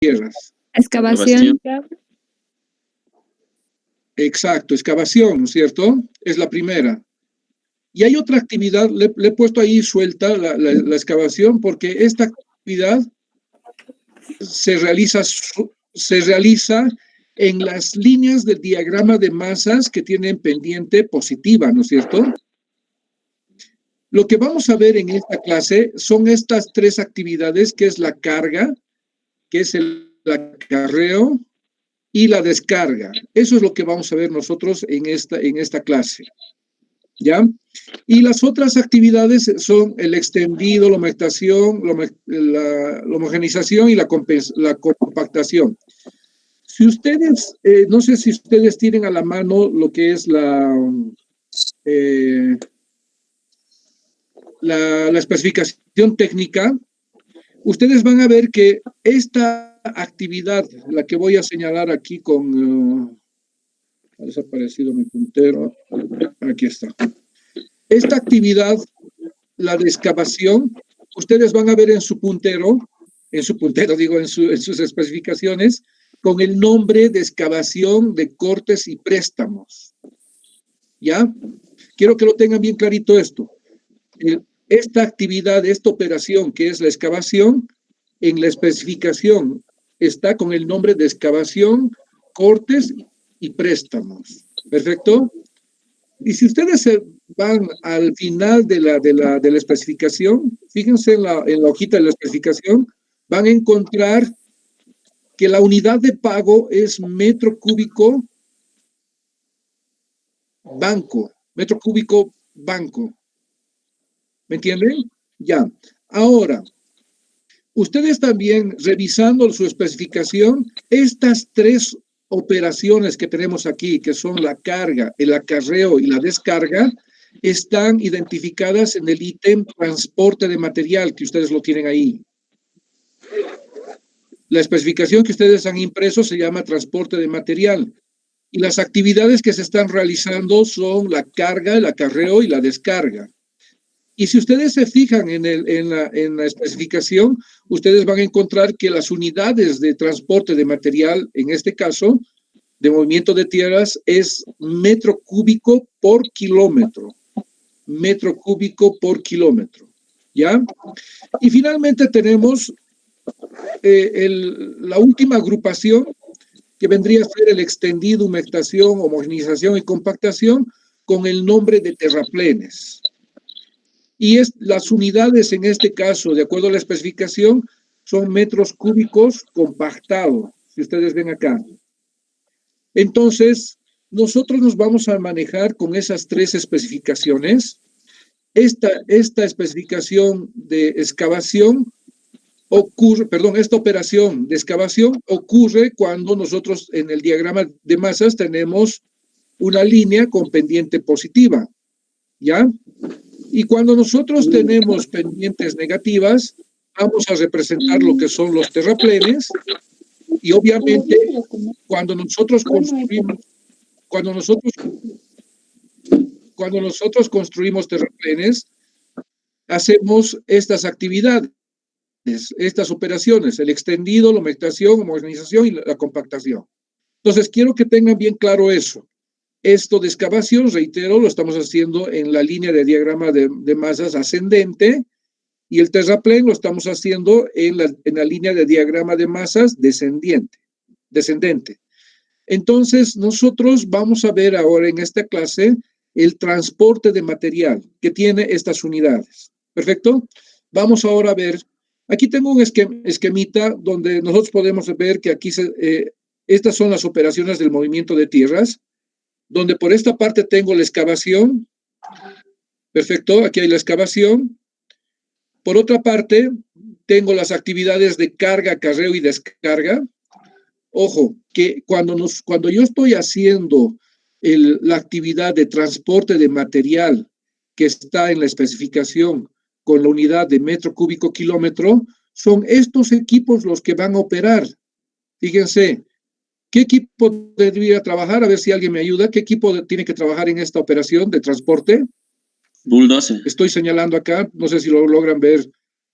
tierras. Excavación. Exacto, excavación, ¿no es cierto? Es la primera. Y hay otra actividad, le he puesto ahí suelta la excavación, porque esta actividad se realiza en las líneas del diagrama de masas que tienen pendiente positiva, ¿no es cierto? Lo que vamos a ver en esta clase son estas tres actividades, que es la carga, que es el acarreo y la descarga. Eso es lo que vamos a ver nosotros en esta clase. ¿Ya? Y las otras actividades son el extendido, la humectación, la homogenización y la compactación. Si ustedes, no sé si ustedes tienen a la mano lo que es la especificación técnica, ustedes van a ver que esta actividad, la que voy a señalar aquí con... ha desaparecido mi puntero. Aquí está. Esta actividad, la de excavación, ustedes van a ver en su puntero, en sus especificaciones, con el nombre de excavación de cortes y préstamos. ¿Ya? Quiero que lo tengan bien clarito esto. Esta actividad, esta operación que es la excavación, en la especificación está con el nombre de excavación, cortes y préstamos. ¿Perfecto? Y si ustedes se van al final de la especificación, fíjense en la hojita de la especificación, van a encontrar que la unidad de pago es metro cúbico banco, metro cúbico banco. ¿Me entienden? Ya. Ahora, ustedes también, revisando su especificación, estas tres operaciones que tenemos aquí, que son la carga, el acarreo y la descarga, están identificadas en el ítem transporte de material, que ustedes lo tienen ahí. La especificación que ustedes han impreso se llama transporte de material. Y las actividades que se están realizando son la carga, el acarreo y la descarga. Y si ustedes se fijan en la especificación, ustedes van a encontrar que las unidades de transporte de material, en este caso, de movimiento de tierras, es metro cúbico por kilómetro. Metro cúbico por kilómetro. ¿Ya? Y finalmente tenemos la última agrupación, que vendría a ser el extendido, humectación, homogenización y compactación, con el nombre de terraplenes. Y las unidades en este caso, de acuerdo a la especificación, son metros cúbicos compactados, si ustedes ven acá. Entonces, nosotros nos vamos a manejar con esas tres especificaciones. Esta especificación de excavación ocurre, perdón, esta operación de excavación ocurre cuando nosotros en el diagrama de masas tenemos una línea con pendiente positiva, ¿ya? Y cuando nosotros tenemos pendientes negativas, vamos a representar lo que son los terraplenes, y obviamente cuando nosotros construimos terraplenes, hacemos estas actividades, estas operaciones, el extendido, la humectación, homogenización y la compactación. Entonces, quiero que tengan bien claro eso. Esto de excavación, reitero, lo estamos haciendo en la línea de diagrama de masas ascendente, y el terraplén lo estamos haciendo en la línea de diagrama de masas descendente. Entonces, nosotros vamos a ver ahora en esta clase el transporte de material que tiene estas unidades. ¿Perfecto? Vamos ahora a ver, aquí tengo un esquemita donde nosotros podemos ver que aquí estas son las operaciones del movimiento de tierras, donde por esta parte tengo la excavación. Perfecto, aquí hay la excavación. Por otra parte, tengo las actividades de carga, acarreo y descarga. Ojo, que cuando yo estoy haciendo la actividad de transporte de material que está en la especificación con la unidad de metro cúbico kilómetro, son estos equipos los que van a operar. Fíjense, ¿qué equipo debería trabajar? A ver si alguien me ayuda. ¿Qué equipo tiene que trabajar en esta operación de transporte? Bulldozer. Estoy señalando acá, no sé si lo logran ver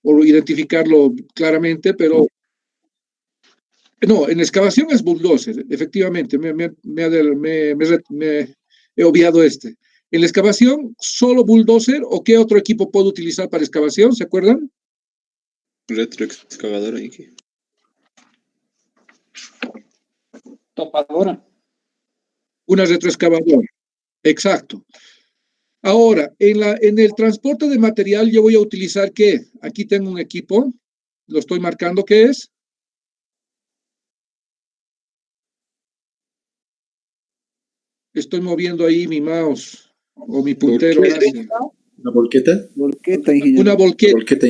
o identificarlo claramente, pero No, en excavación es bulldozer, efectivamente, he obviado este. En la excavación, solo bulldozer, ¿o qué otro equipo puedo utilizar para excavación? ¿Se acuerdan? Retroexcavadora, Iki. Topadora. Una retroexcavadora, exacto. Ahora, en el transporte de material yo voy a utilizar ¿qué? Aquí tengo un equipo, lo estoy marcando, ¿qué es? Estoy moviendo ahí mi mouse o mi puntero. ¿La volqueta? Volqueta, ingeniero. Una volqueta. Volqueta,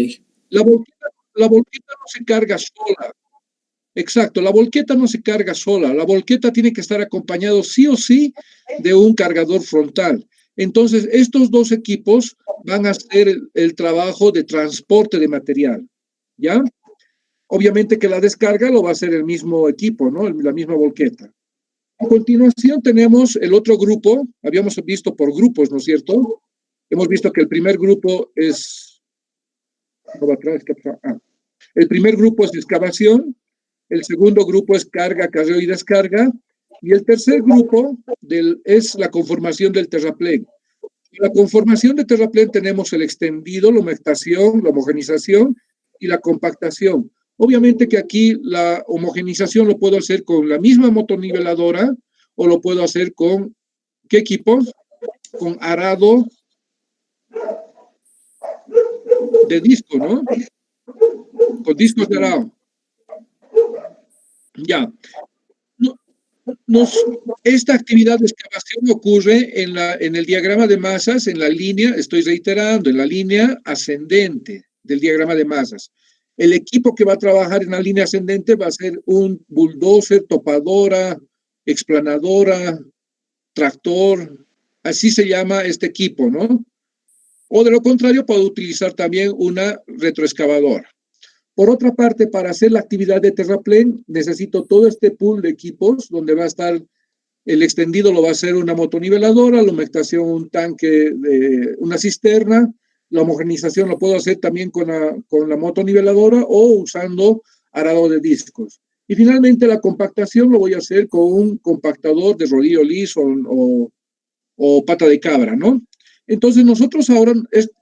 La volqueta no se carga sola. Exacto, la volqueta no se carga sola. La volqueta tiene que estar acompañado sí o sí de un cargador frontal. Entonces, estos dos equipos van a hacer el trabajo de transporte de material, ¿ya? Obviamente que la descarga lo va a hacer el mismo equipo, ¿no? La misma volqueta. A continuación tenemos el otro grupo, habíamos visto por grupos, ¿no es cierto? Hemos visto que el primer grupo es... El primer grupo es excavación, el segundo grupo es carga, acarreo y descarga, y el tercer grupo es la conformación del terraplén. En la conformación de terraplén tenemos el extendido, la humectación, la homogenización y la compactación. Obviamente que aquí la homogenización lo puedo hacer con la misma motoniveladora o lo puedo hacer con, ¿qué equipos? Con arado de disco, ¿no? Con discos de arado. Ya. Esta actividad de excavación ocurre en el diagrama de masas, en la línea, estoy reiterando, en la línea ascendente del diagrama de masas. El equipo que va a trabajar en la línea ascendente va a ser un bulldozer, topadora, explanadora, tractor, así se llama este equipo, ¿no? O de lo contrario, puedo utilizar también una retroexcavadora. Por otra parte, para hacer la actividad de terraplén, necesito todo este pool de equipos donde va a estar el extendido, lo va a hacer una motoniveladora, la humectación un tanque de una cisterna, la homogenización lo puedo hacer también con la motoniveladora o usando arado de discos. Y finalmente la compactación lo voy a hacer con un compactador de rodillo liso o pata de cabra, ¿no? Entonces nosotros ahora,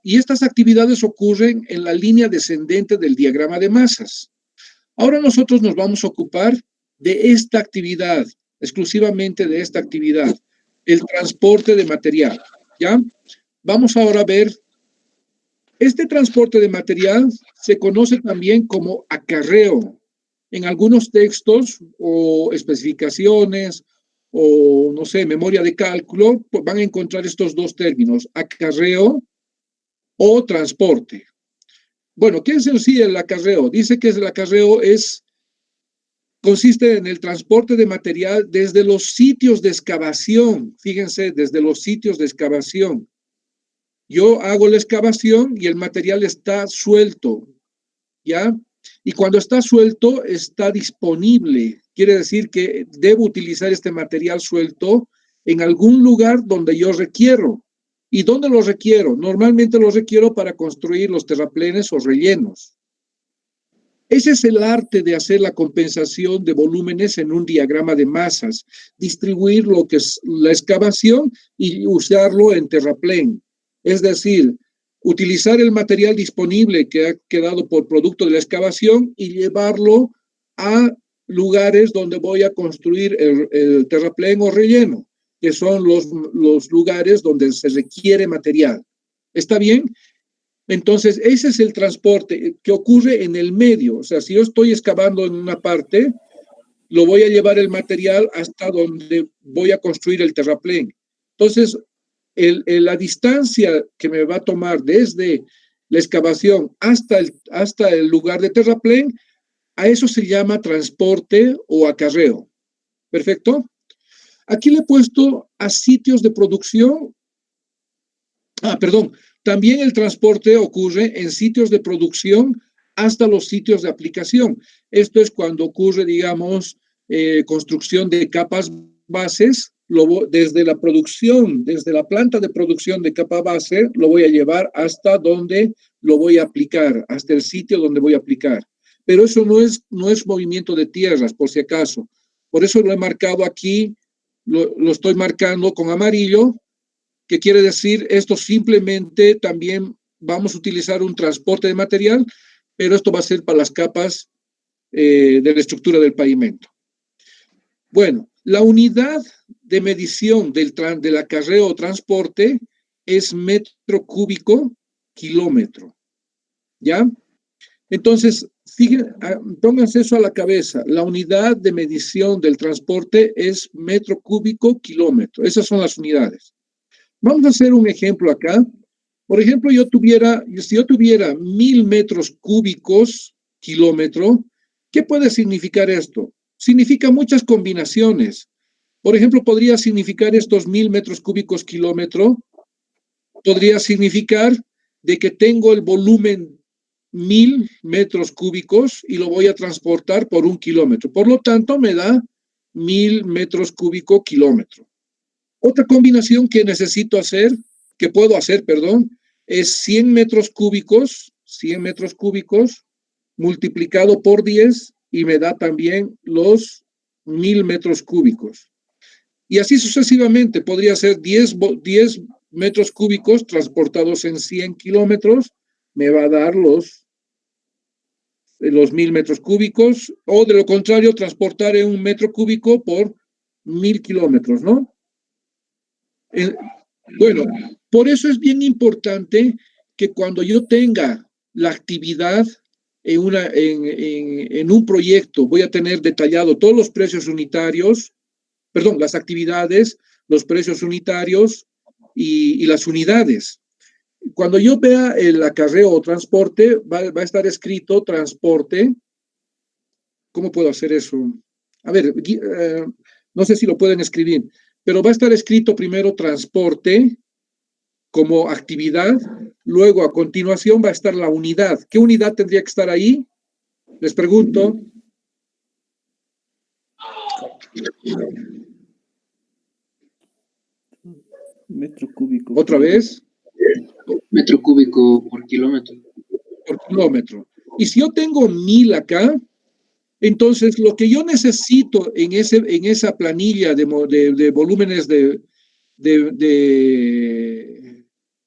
y estas actividades ocurren en la línea descendente del diagrama de masas. Ahora nosotros nos vamos a ocupar de esta actividad, exclusivamente de esta actividad, el transporte de material, ¿ya? Vamos ahora a ver, este transporte de material se conoce también como acarreo. En algunos textos o especificaciones o, no sé, memoria de cálculo, pues van a encontrar estos dos términos, acarreo o transporte. Bueno, ¿qué es en sí el acarreo? Dice que el acarreo consiste en el transporte de material desde los sitios de excavación. Fíjense, desde los sitios de excavación. Yo hago la excavación y el material está suelto, ¿ya? Y cuando está suelto, está disponible. Quiere decir que debo utilizar este material suelto en algún lugar donde yo requiero. ¿Y dónde lo requiero? Normalmente lo requiero para construir los terraplenes o rellenos. Ese es el arte de hacer la compensación de volúmenes en un diagrama de masas, distribuir lo que es la excavación y usarlo en terraplén. Es decir, utilizar el material disponible que ha quedado por producto de la excavación y llevarlo a lugares donde voy a construir el terraplén o relleno, que son los lugares donde se requiere material. ¿Está bien? Entonces, ese es el transporte que ocurre en el medio. O sea, si yo estoy excavando en una parte, lo voy a llevar el material hasta donde voy a construir el terraplén. Entonces, la distancia que me va a tomar desde la excavación hasta el lugar de terraplén, a eso se llama transporte o acarreo. ¿Perfecto? Aquí le he puesto a sitios de producción. También el transporte ocurre en sitios de producción hasta los sitios de aplicación. Esto es cuando ocurre, digamos, construcción de capas bases, desde la producción, desde la planta de producción de capa base, lo voy a llevar hasta donde lo voy a aplicar, hasta el sitio donde voy a aplicar. pero eso no es movimiento de tierras, por si acaso. Por eso lo he marcado aquí, lo estoy marcando con amarillo, que quiere decir esto simplemente también vamos a utilizar un transporte de material, pero esto va a ser para las capas de la estructura del pavimento. Bueno, la unidad de medición del acarreo o transporte es metro cúbico kilómetro, ¿ya? Entonces, pónganse eso a la cabeza. La unidad de medición del transporte es metro cúbico kilómetro. Esas son las unidades. Vamos a hacer un ejemplo acá. Por ejemplo, si yo tuviera 1000 metros cúbicos kilómetro, ¿qué puede significar esto? Significa muchas combinaciones. Por ejemplo, podría significar estos 1000 metros cúbicos kilómetro, podría significar de que tengo el volumen 1000 metros cúbicos y lo voy a transportar por 1 kilómetro. Por lo tanto, me da 1000 metros cúbicos kilómetro. Otra combinación que puedo hacer, es 100 metros cúbicos multiplicado por 10 y me da también los 1000 metros cúbicos. Y así sucesivamente, podría ser 10 metros cúbicos transportados en 100 kilómetros, me va a dar los 1000 metros cúbicos, o de lo contrario, transportar en 1 metro cúbico por 1000 kilómetros, ¿no? Bueno, por eso es bien importante que cuando yo tenga la actividad en un proyecto, voy a tener detallado todos los precios unitarios, las actividades, los precios unitarios y las unidades. Cuando yo vea el acarreo o transporte, va a estar escrito transporte. ¿Cómo puedo hacer eso? A ver, no sé si lo pueden escribir, pero va a estar escrito primero transporte como actividad, luego a continuación va a estar la unidad. ¿Qué unidad tendría que estar ahí? Les pregunto. Metro cúbico. ¿Otra vez? Metro cúbico por kilómetro. Por kilómetro. Y si yo tengo 1000 acá, entonces lo que yo necesito en esa planilla de volúmenes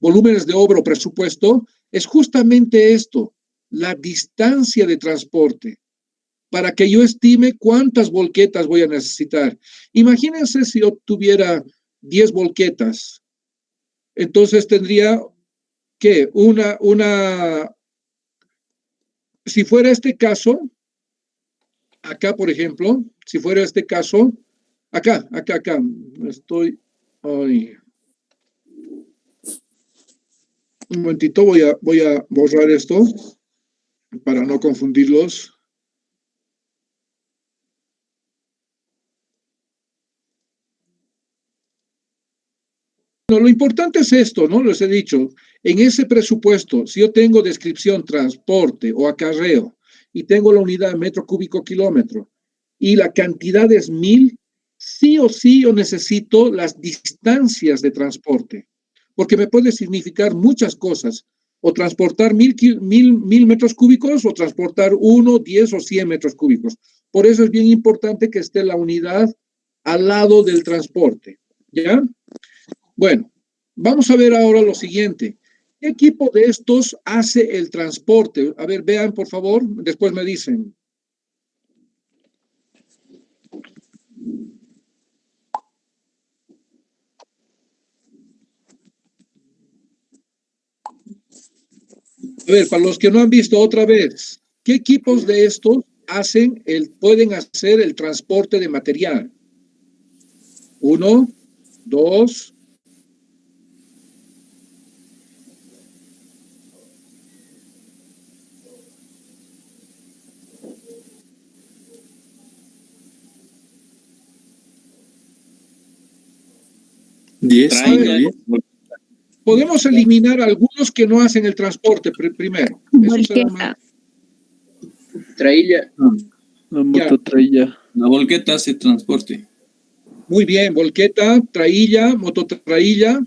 volúmenes de obra o presupuesto es justamente esto, la distancia de transporte, para que yo estime cuántas volquetas voy a necesitar. Imagínense si yo tuviera 10 volquetas, entonces tendría que si fuera este caso, acá por ejemplo, si fuera este caso, acá, ay. Un momentito, voy a borrar esto para no confundirlos. No, lo importante es esto, ¿no? Les he dicho, en ese presupuesto, si yo tengo descripción transporte o acarreo y tengo la unidad metro cúbico kilómetro y la cantidad es 1000, sí o sí yo necesito las distancias de transporte, porque me puede significar muchas cosas, o transportar 1000 metros cúbicos o transportar 1, 10 o 100 metros cúbicos. Por eso es bien importante que esté la unidad al lado del transporte, ¿ya? Bueno, vamos a ver ahora lo siguiente. ¿Qué equipo de estos hace el transporte? A ver, vean, por favor, después me dicen. A ver, para los que no han visto otra vez, ¿qué equipos de estos pueden hacer el transporte de material? 1, 2, podemos eliminar algunos que no hacen el transporte primero. Volqueta. Trailla. La mototrailla. La volqueta hace transporte. Muy bien, volqueta, trailla, mototrailla.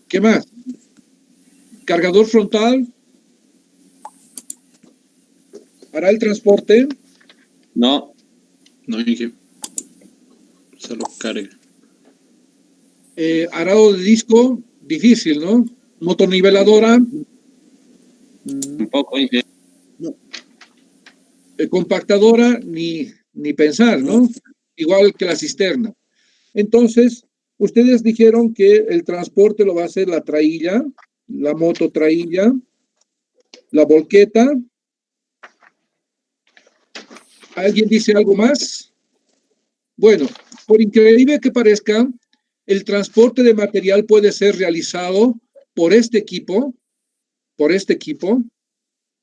¿Qué más? Cargador frontal. ¿Hará el transporte? No. No, Inge. Solo carga. Arado de disco, difícil, ¿no? Motorniveladora, Tampoco, Inge. compactadora, ni pensar, ¿no? Igual que la cisterna. Entonces, ustedes dijeron que el transporte lo va a hacer la trailla, la mototrailla, la volqueta. ¿Alguien dice algo más? Bueno, por increíble que parezca, el transporte de material puede ser realizado por este equipo.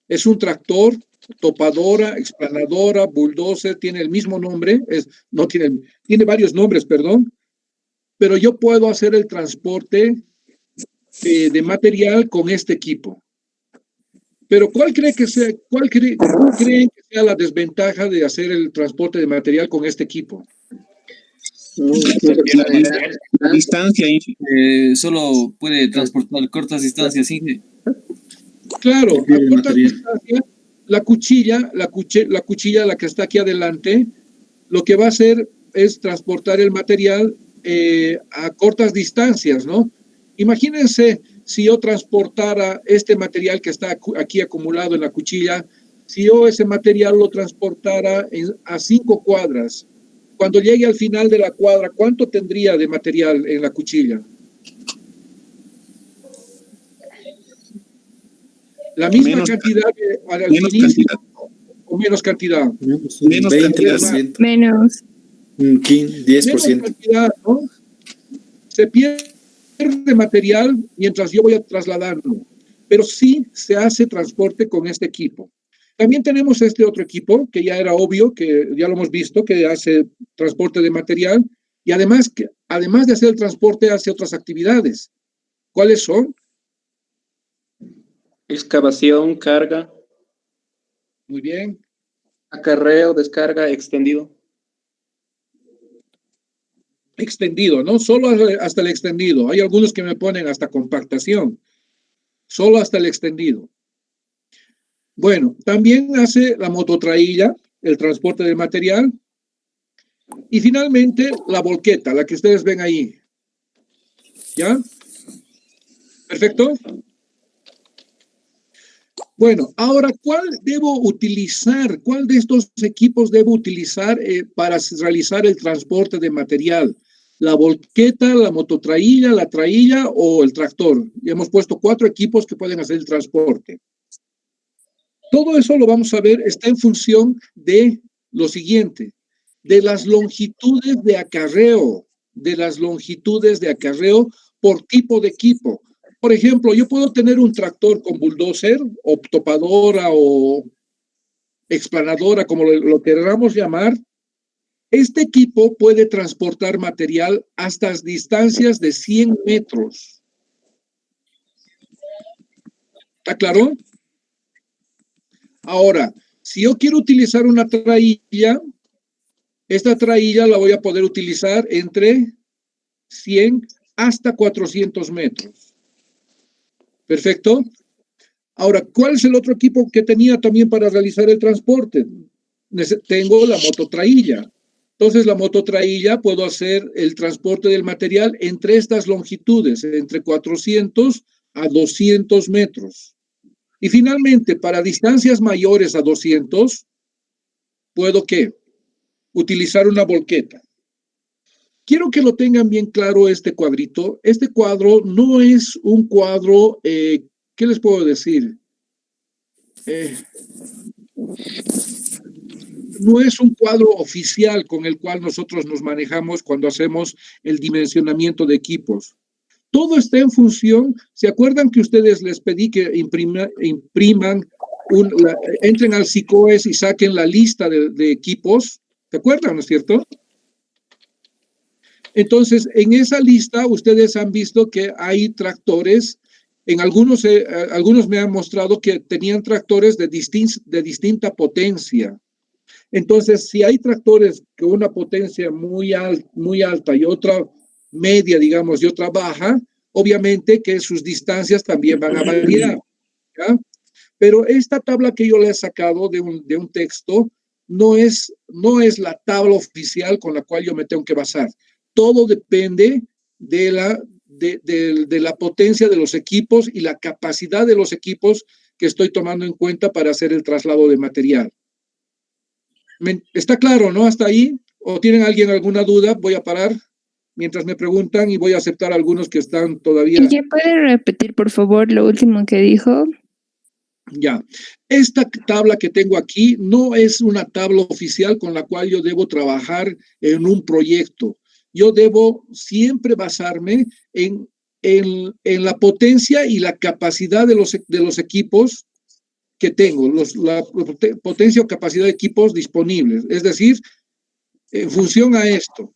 Es un tractor, topadora, explanadora, bulldozer, tiene el mismo nombre, tiene varios nombres, perdón, pero yo puedo hacer el transporte de material con este equipo. Pero ¿cuál creen que sea la desventaja de hacer el transporte de material con este equipo? La distancia, Inge. Solo puede transportar cortas distancias, Inge. Claro, a corta distancia, la cuchilla, la que está aquí adelante, lo que va a hacer es transportar el material a cortas distancias, ¿no? Imagínense si yo transportara este material que está aquí acumulado en la cuchilla, si yo ese material lo transportara a 5 cuadras, cuando llegue al final de la cuadra, ¿cuánto tendría de material en la cuchilla? ¿La misma cantidad al inicio o menos cantidad? Menos 20%. Menos. 10%. Menos cantidad, ¿no? Se pierde material mientras yo voy trasladando, pero sí se hace transporte con este equipo. También tenemos este otro equipo, que ya era obvio, que ya lo hemos visto, que hace transporte de material, y además de hacer el transporte, hace otras actividades. ¿Cuáles son? Excavación, carga, Muy bien. acarreo, descarga, extendido. Extendido, ¿no? Solo hasta el extendido. Hay algunos que me ponen hasta compactación. Solo hasta el extendido. Bueno, también hace la mototrailla, el transporte de material. Y finalmente, la volqueta, la que ustedes ven ahí. ¿Ya? ¿Perfecto? Bueno, ahora, ¿cuál de estos equipos debo utilizar para realizar el transporte de material? ¿La volqueta, la mototrailla, la trailla o el tractor? Y hemos puesto 4 equipos que pueden hacer el transporte. Todo eso lo vamos a ver, está en función de lo siguiente, de las longitudes de acarreo por tipo de equipo. Por ejemplo, yo puedo tener un tractor con bulldozer o topadora o explanadora, como lo queramos llamar. Este equipo puede transportar material hasta distancias de 100 metros. ¿Está claro? Ahora, si yo quiero utilizar una trailla, esta trailla la voy a poder utilizar entre 100 hasta 400 metros. Perfecto. Ahora, ¿cuál es el otro equipo que tenía también para realizar el transporte? Tengo la mototrailla. Entonces, la mototrailla puedo hacer el transporte del material entre estas longitudes, entre 400 a 200 metros. Y finalmente, para distancias mayores a 200, ¿puedo qué? Utilizar una volqueta. Quiero que lo tengan bien claro este cuadrito. Este cuadro no es un cuadro, ¿qué les puedo decir? No es un cuadro oficial con el cual nosotros nos manejamos cuando hacemos el dimensionamiento de equipos. Todo está en función. ¿Se acuerdan que ustedes les pedí que entren al SICOES y saquen la lista de equipos? ¿Se acuerdan, no es cierto? Entonces, en esa lista ustedes han visto que hay tractores. En algunos me han mostrado que tenían tractores de distinta potencia. Entonces, si hay tractores con una potencia muy alta y otra media, digamos, y otra baja, obviamente que sus distancias también van a variar, ¿ya? Pero esta tabla que yo le he sacado de un texto no es la tabla oficial con la cual yo me tengo que basar. Todo depende de la potencia de los equipos y la capacidad de los equipos que estoy tomando en cuenta para hacer el traslado de material. ¿Está claro, no? ¿Hasta ahí? ¿O tienen alguien alguna duda? Voy a parar mientras me preguntan y voy a aceptar algunos que están todavía... ¿Y ya puede repetir, por favor, lo último que dijo? Ya, esta tabla que tengo aquí no es una tabla oficial con la cual yo debo trabajar en un proyecto. Yo debo siempre basarme en la potencia y la capacidad de los equipos que tengo, la potencia o capacidad de equipos disponibles. Es decir, en función a esto,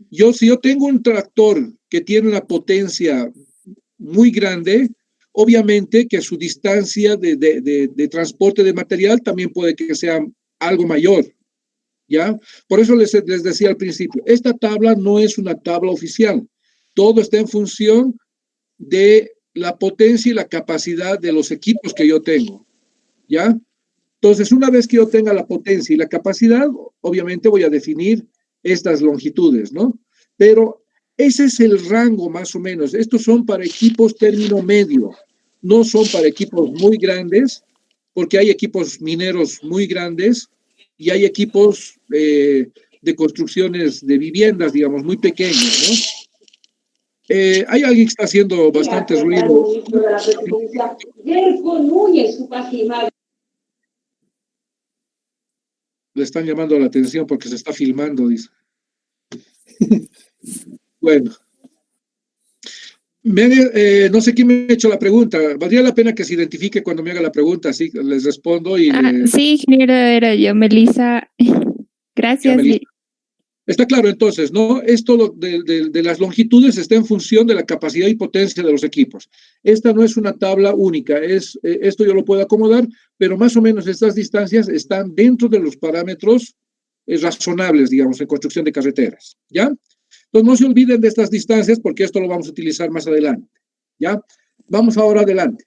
si yo tengo un tractor que tiene una potencia muy grande, obviamente que su distancia de transporte de material también puede que sea algo mayor, ¿ya? Por eso les decía al principio, esta tabla no es una tabla oficial. Todo está en función de la potencia y la capacidad de los equipos que yo tengo, ¿ya? Entonces, una vez que yo tenga la potencia y la capacidad, obviamente voy a definir estas longitudes, ¿no? Pero ese es el rango más o menos. Estos son para equipos término medio, no son para equipos muy grandes, porque hay equipos mineros muy grandes y hay equipos de construcciones de viviendas, digamos, muy pequeños, ¿no? Hay alguien que está haciendo bastante ruido. Le están llamando la atención porque se está filmando, dice. Bueno. No sé quién me ha hecho la pregunta. Valdría la pena que se identifique cuando me haga la pregunta, así les respondo. Sí, ingeniero, era yo, Melissa. Gracias. Melissa. Está claro entonces, ¿no? Esto de las longitudes está en función de la capacidad y potencia de los equipos. Esta no es una tabla única, esto yo lo puedo acomodar, pero más o menos estas distancias están dentro de los parámetros razonables, digamos, en construcción de carreteras, ¿ya? Entonces no se olviden de estas distancias porque esto lo vamos a utilizar más adelante, ¿ya? Vamos ahora adelante.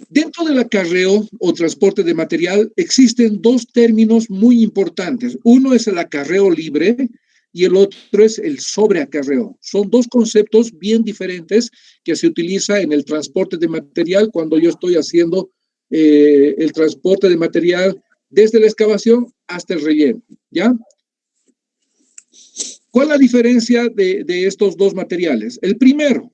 Dentro del acarreo o transporte de material existen dos términos muy importantes. Uno es el acarreo libre y el otro es el sobreacarreo. Son dos conceptos bien diferentes que se utiliza en el transporte de material cuando yo estoy haciendo el transporte de material desde la excavación hasta el relleno, ¿ya? ¿Cuál es la diferencia de estos dos materiales? El primero.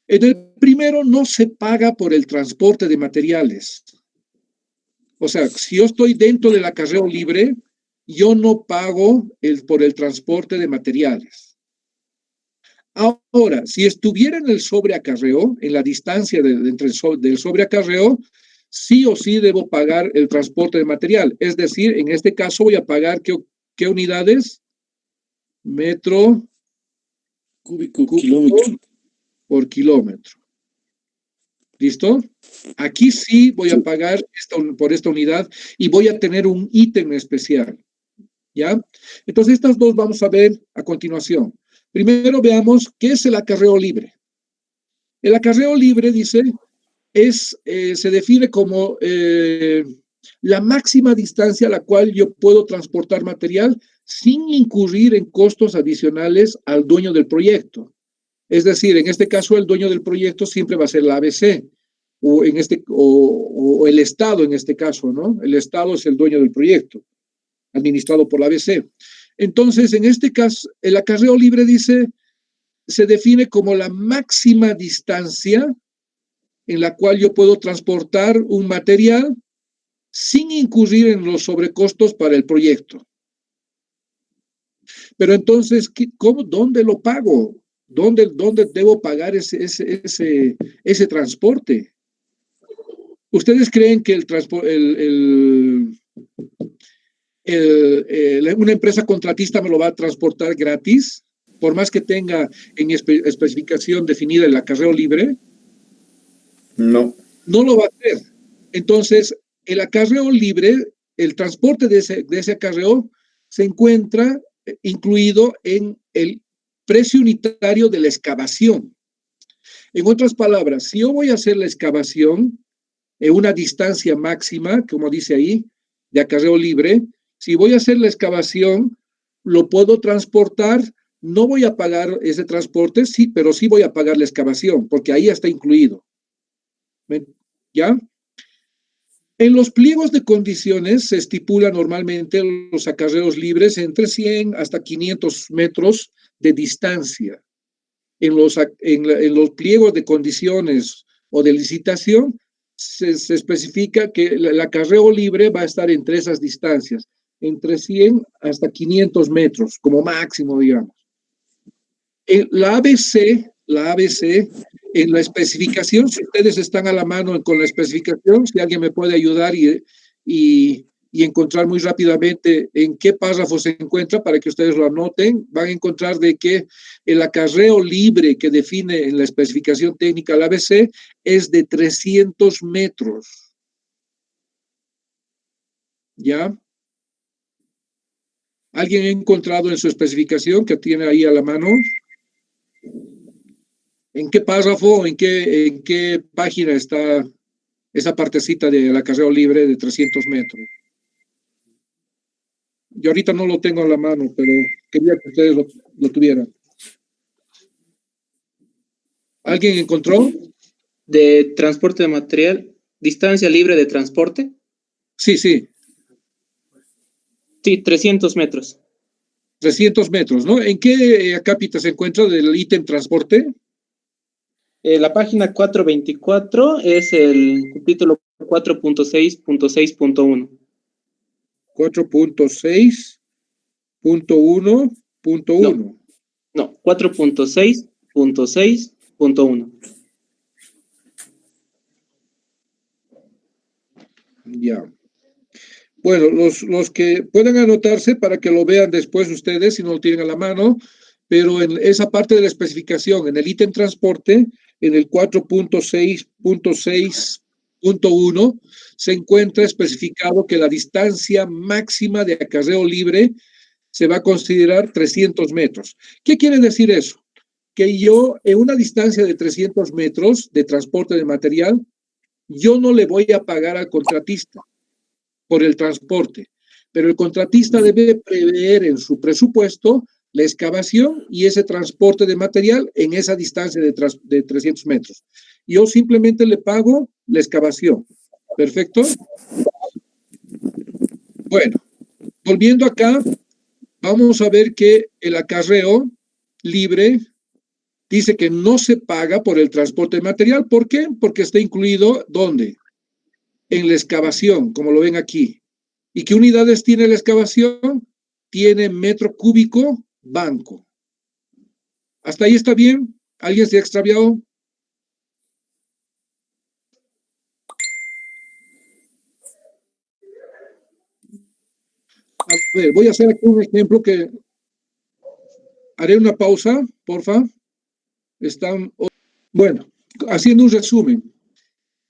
En el primero no se paga por el transporte de materiales. O sea, si yo estoy dentro del acarreo libre, yo no pago por el transporte de materiales. Ahora, si estuviera en el sobreacarreo, en la distancia del sobreacarreo, sí o sí debo pagar el transporte de material. Es decir, en este caso voy a pagar, ¿qué unidades? Metro Cúbico kilómetro. Por kilómetro. ¿Listo? Aquí sí voy a pagar por esta unidad y voy a tener un ítem especial. ¿Ya? Entonces, estas dos vamos a ver a continuación. Primero veamos qué es el acarreo libre. El acarreo libre, dice, se define como la máxima distancia a la cual yo puedo transportar material sin incurrir en costos adicionales al dueño del proyecto. Es decir, en este caso el dueño del proyecto siempre va a ser la ABC o el Estado en este caso, ¿no? El Estado es el dueño del proyecto, administrado por la ABC. Entonces, en este caso, el acarreo libre se define como la máxima distancia en la cual yo puedo transportar un material sin incurrir en los sobrecostos para el proyecto. Pero entonces, ¿dónde lo pago? ¿Dónde debo pagar ese transporte? ¿Ustedes creen que una empresa contratista me lo va a transportar gratis? Por más que tenga en mi especificación definida el acarreo libre. No. No lo va a hacer. Entonces, el acarreo libre, el transporte de ese acarreo se encuentra incluido en el precio unitario de la excavación. En otras palabras, si yo voy a hacer la excavación en una distancia máxima, como dice ahí, de acarreo libre, si voy a hacer la excavación, lo puedo transportar, no voy a pagar ese transporte, sí, pero sí voy a pagar la excavación, porque ahí está incluido. ¿Ya? En los pliegos de condiciones se estipula normalmente los acarreos libres entre 100 hasta 500 metros de distancia. En los pliegos de condiciones o de licitación se especifica que el acarreo libre va a estar entre esas distancias, entre 100 hasta 500 metros, como máximo, digamos. La ABC, en la especificación, si ustedes están a la mano con la especificación, si alguien me puede ayudar y encontrar muy rápidamente en qué párrafo se encuentra para que ustedes lo anoten, van a encontrar de que el acarreo libre que define en la especificación técnica la ABC es de 300 metros. ¿Ya? ¿Alguien ha encontrado en su especificación que tiene ahí a la mano? ¿En qué párrafo, en qué página está esa partecita del acarreo libre de 300 metros? Yo ahorita no lo tengo a la mano, pero quería que ustedes lo tuvieran. ¿Alguien encontró? De transporte de material, distancia libre de transporte. Sí, sí. Sí, 300 metros. 300 metros, ¿no? ¿En qué acápita se encuentra del ítem transporte? La página 424 es el capítulo 4.6.6.1. 4.6.1.1. No, 4.6.6.1. Ya. Bueno, los que puedan anotarse para que lo vean después ustedes, si no lo tienen a la mano, pero en esa parte de la especificación, en el ítem transporte, en el 4.6.6.1, se encuentra especificado que la distancia máxima de acarreo libre se va a considerar 300 metros. ¿Qué quiere decir eso? Que yo, en una distancia de 300 metros de transporte de material, yo no le voy a pagar al contratista por el transporte, pero el contratista debe prever en su presupuesto la excavación y ese transporte de material en esa distancia de 300 metros. Yo simplemente le pago la excavación. ¿Perfecto? Bueno, volviendo acá, vamos a ver que el acarreo libre dice que no se paga por el transporte de material. ¿Por qué? Porque está incluido, ¿dónde? En la excavación, como lo ven aquí. ¿Y qué unidades tiene la excavación? Tiene metro cúbico banco. ¿Hasta ahí está bien? ¿Alguien se ha extraviado? A ver, voy a hacer aquí un ejemplo que haré una pausa, porfa. Bueno, haciendo un resumen.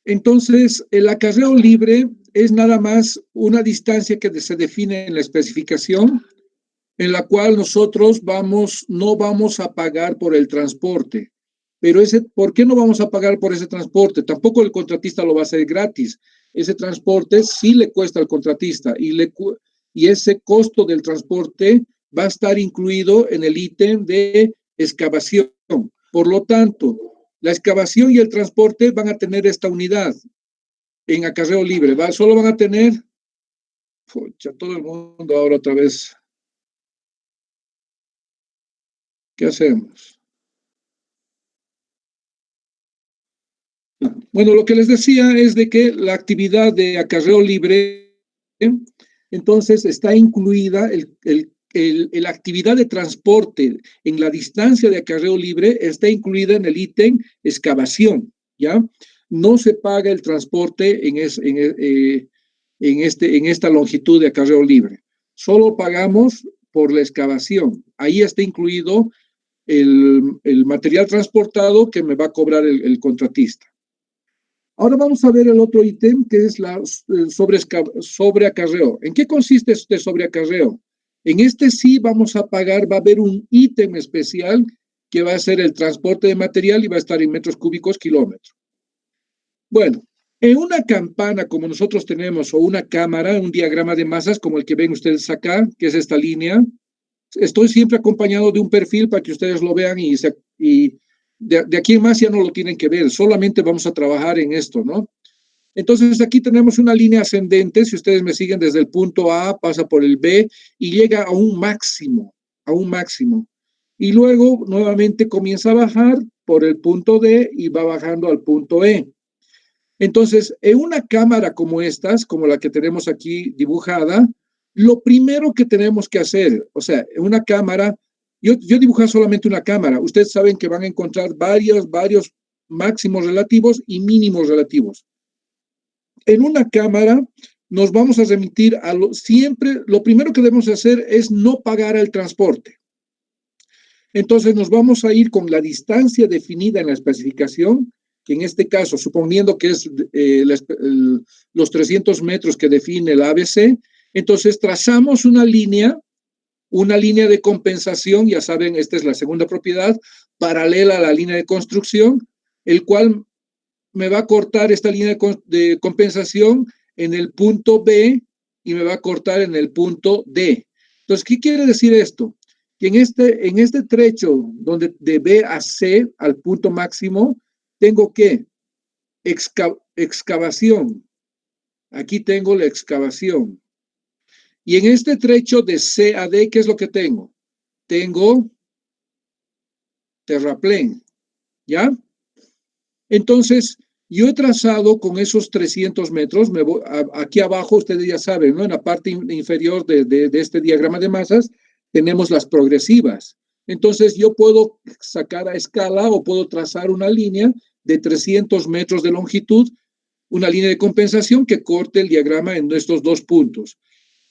Entonces, el acarreo libre es nada más una distancia que se define en la especificación, en la cual nosotros no vamos a pagar por el transporte. Pero ¿por qué no vamos a pagar por ese transporte? Tampoco el contratista lo va a hacer gratis. Ese transporte sí le cuesta al contratista y ese costo del transporte va a estar incluido en el ítem de excavación. Por lo tanto, la excavación y el transporte van a tener esta unidad en acarreo libre. Solo van a tener, todo el mundo ahora otra vez. ¿Qué hacemos? Bueno, lo que les decía es de que la actividad de acarreo libre, entonces está incluida la actividad de transporte en la distancia de acarreo libre está incluida en el ítem excavación, ¿ya? No se paga el transporte en esta longitud de acarreo libre. Solo pagamos por la excavación. Ahí está incluido el material transportado que me va a cobrar el contratista. Ahora vamos a ver el otro ítem que es sobreacarreo. ¿En qué consiste este sobreacarreo? En este sí vamos a pagar, va a haber un ítem especial que va a ser el transporte de material y va a estar en metros cúbicos kilómetro. Bueno, en una campana como nosotros tenemos, o una cámara, un diagrama de masas como el que ven ustedes acá, que es esta línea, estoy siempre acompañado de un perfil para que ustedes lo vean y de aquí en más ya no lo tienen que ver, solamente vamos a trabajar en esto, ¿no? Entonces aquí tenemos una línea ascendente, si ustedes me siguen desde el punto A, pasa por el B y llega a un máximo. Y luego nuevamente comienza a bajar por el punto D y va bajando al punto E. Entonces, en una cámara como estas, como la que tenemos aquí dibujada, lo primero que tenemos que hacer, o sea, en una cámara, yo dibujé solamente una cámara, ustedes saben que van a encontrar varios máximos relativos y mínimos relativos. En una cámara nos vamos a remitir a siempre, lo primero que debemos hacer es no pagar el transporte. Entonces nos vamos a ir con la distancia definida en la especificación, que en este caso, suponiendo que es los 300 metros que define el ABC, entonces trazamos una línea de compensación, ya saben, esta es la segunda propiedad, paralela a la línea de construcción, el cual me va a cortar esta línea de compensación en el punto B y me va a cortar en el punto D. Entonces, ¿qué quiere decir esto? Que en este trecho donde de B a C al punto máximo, tengo que excavación. Aquí tengo la excavación. Y en este trecho de C a D, ¿qué es lo que tengo? Tengo terraplén, ¿ya? Entonces, yo he trazado con esos 300 metros, aquí abajo, ustedes ya saben, ¿no? En la parte inferior de este diagrama de masas, tenemos las progresivas. Entonces, yo puedo sacar a escala o puedo trazar una línea de 300 metros de longitud, una línea de compensación que corte el diagrama en estos dos puntos.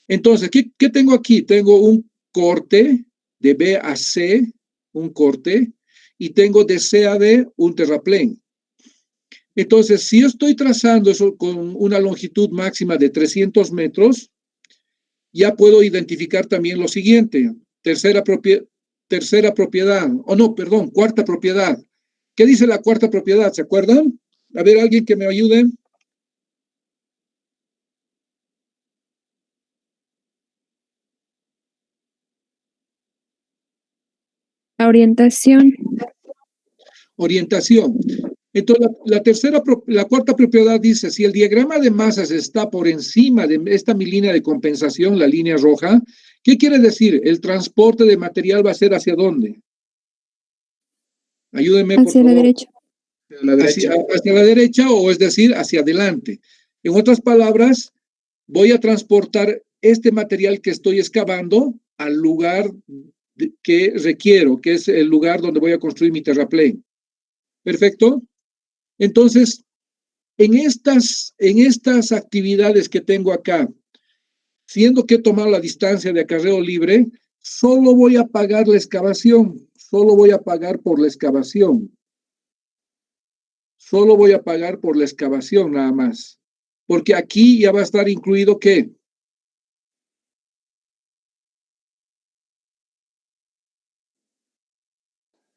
Entonces, ¿qué tengo aquí? Tengo un corte de B a C, un corte, y tengo de C a D un terraplén. Entonces, si yo estoy trazando eso con una longitud máxima de 300 metros, ya puedo identificar también lo siguiente. Cuarta propiedad. ¿Qué dice la cuarta propiedad? ¿Se acuerdan? A ver, alguien que me ayude. La orientación. Orientación. Entonces, la cuarta propiedad dice, si el diagrama de masas está por encima de esta mi línea de compensación, la línea roja, ¿qué quiere decir? El transporte de material va a ser ¿hacia dónde? Ayúdenme, por Hacia favor. la derecha. Hacia la derecha, o es decir, hacia adelante. En otras palabras, voy a transportar este material que estoy excavando al lugar que requiero, que es el lugar donde voy a construir mi terraplén. ¿Perfecto? Entonces, en estas actividades que tengo acá, siendo que he tomado la distancia de acarreo libre, solo voy a pagar la excavación, solo voy a pagar por la excavación. Solo voy a pagar por la excavación nada más. Porque aquí ya va a estar incluido ¿qué?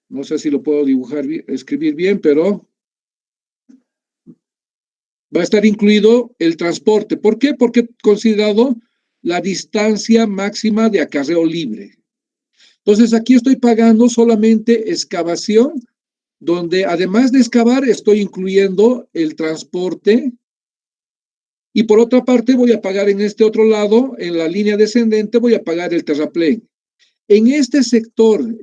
No sé si lo puedo escribir bien, pero va a estar incluido el transporte. ¿Por qué? Porque he considerado la distancia máxima de acarreo libre. Entonces aquí estoy pagando solamente excavación, donde además de excavar estoy incluyendo el transporte. Y por otra parte voy a pagar en este otro lado, en la línea descendente, voy a pagar el terraplén. En este sector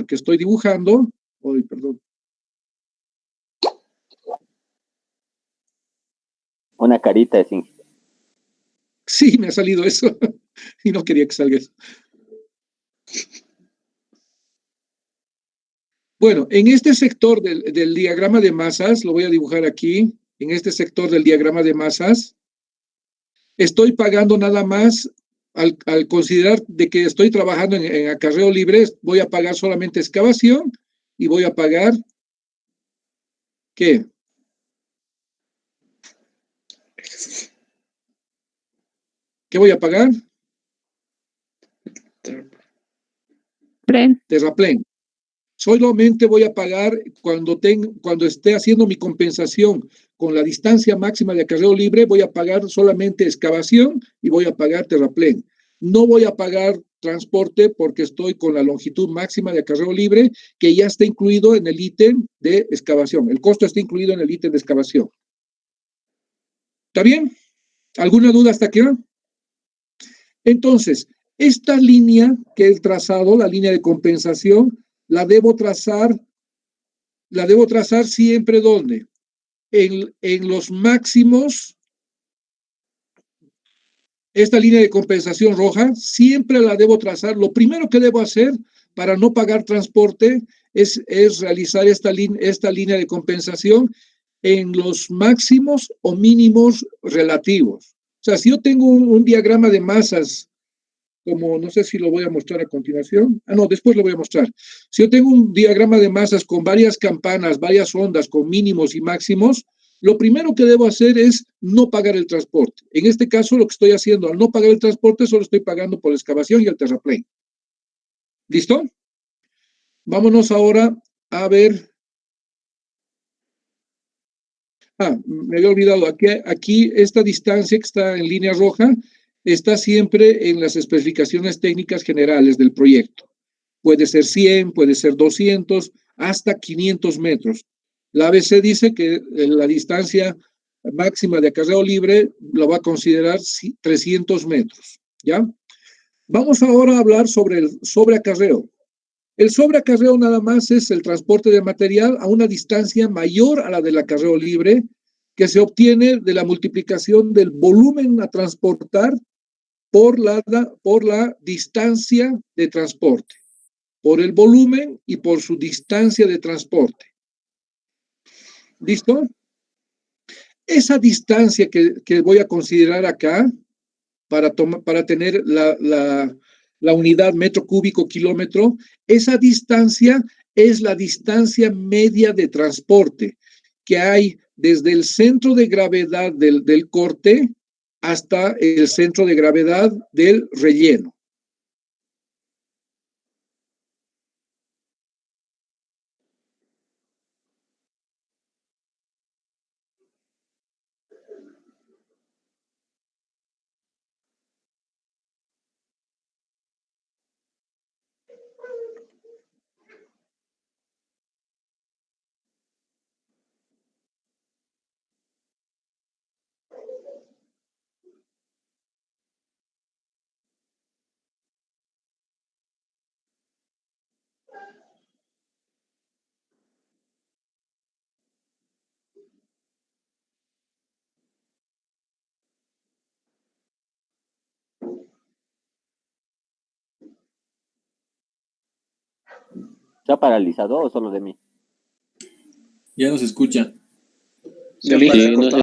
que estoy dibujando, perdón. Una carita de zinc. Sí, me ha salido eso y no quería que salga eso. Bueno, en este sector del diagrama de masas, lo voy a dibujar aquí, en este sector del diagrama de masas, estoy pagando nada más, al considerar de que estoy trabajando en acarreo libre, voy a pagar solamente excavación y voy a pagar, ¿qué? ¿Qué voy a pagar? Terraplén. Terraplén. Solamente voy a pagar cuando esté haciendo mi compensación con la distancia máxima de acarreo libre, voy a pagar solamente excavación y voy a pagar terraplén. No voy a pagar transporte porque estoy con la longitud máxima de acarreo libre que ya está incluido en el ítem de excavación. El costo está incluido en el ítem de excavación. ¿Está bien? ¿Alguna duda hasta aquí? Entonces, esta línea que he trazado, la línea de compensación, la debo trazar siempre ¿dónde? En los máximos. Esta línea de compensación roja siempre la debo trazar. Lo primero que debo hacer para no pagar transporte es realizar esta línea de compensación en los máximos o mínimos relativos. O sea, si yo tengo un diagrama de masas, como no sé si lo voy a mostrar a continuación. No, después lo voy a mostrar. Si yo tengo un diagrama de masas con varias campanas, varias ondas, con mínimos y máximos, lo primero que debo hacer es no pagar el transporte. En este caso, lo que estoy haciendo, al no pagar el transporte, solo estoy pagando por la excavación y el terraplén. ¿Listo? Vámonos ahora a ver. Me había olvidado. Aquí esta distancia que está en línea roja está siempre en las especificaciones técnicas generales del proyecto. Puede ser 100, puede ser 200, hasta 500 metros. La ABC dice que la distancia máxima de acarreo libre la va a considerar 300 metros, ¿ya? Vamos ahora a hablar sobre el sobreacarreo. El sobreacarreo nada más es el transporte de material a una distancia mayor a la del acarreo libre que se obtiene de la multiplicación del volumen a transportar por la distancia de transporte, por el volumen y por su distancia de transporte. ¿Listo? Esa distancia que voy a considerar acá para tener la unidad metro cúbico kilómetro, esa distancia es la distancia media de transporte que hay desde el centro de gravedad del corte hasta el centro de gravedad del relleno. ¿Se ha paralizado o solo de mí? Ya no se escucha. Sí, no sé.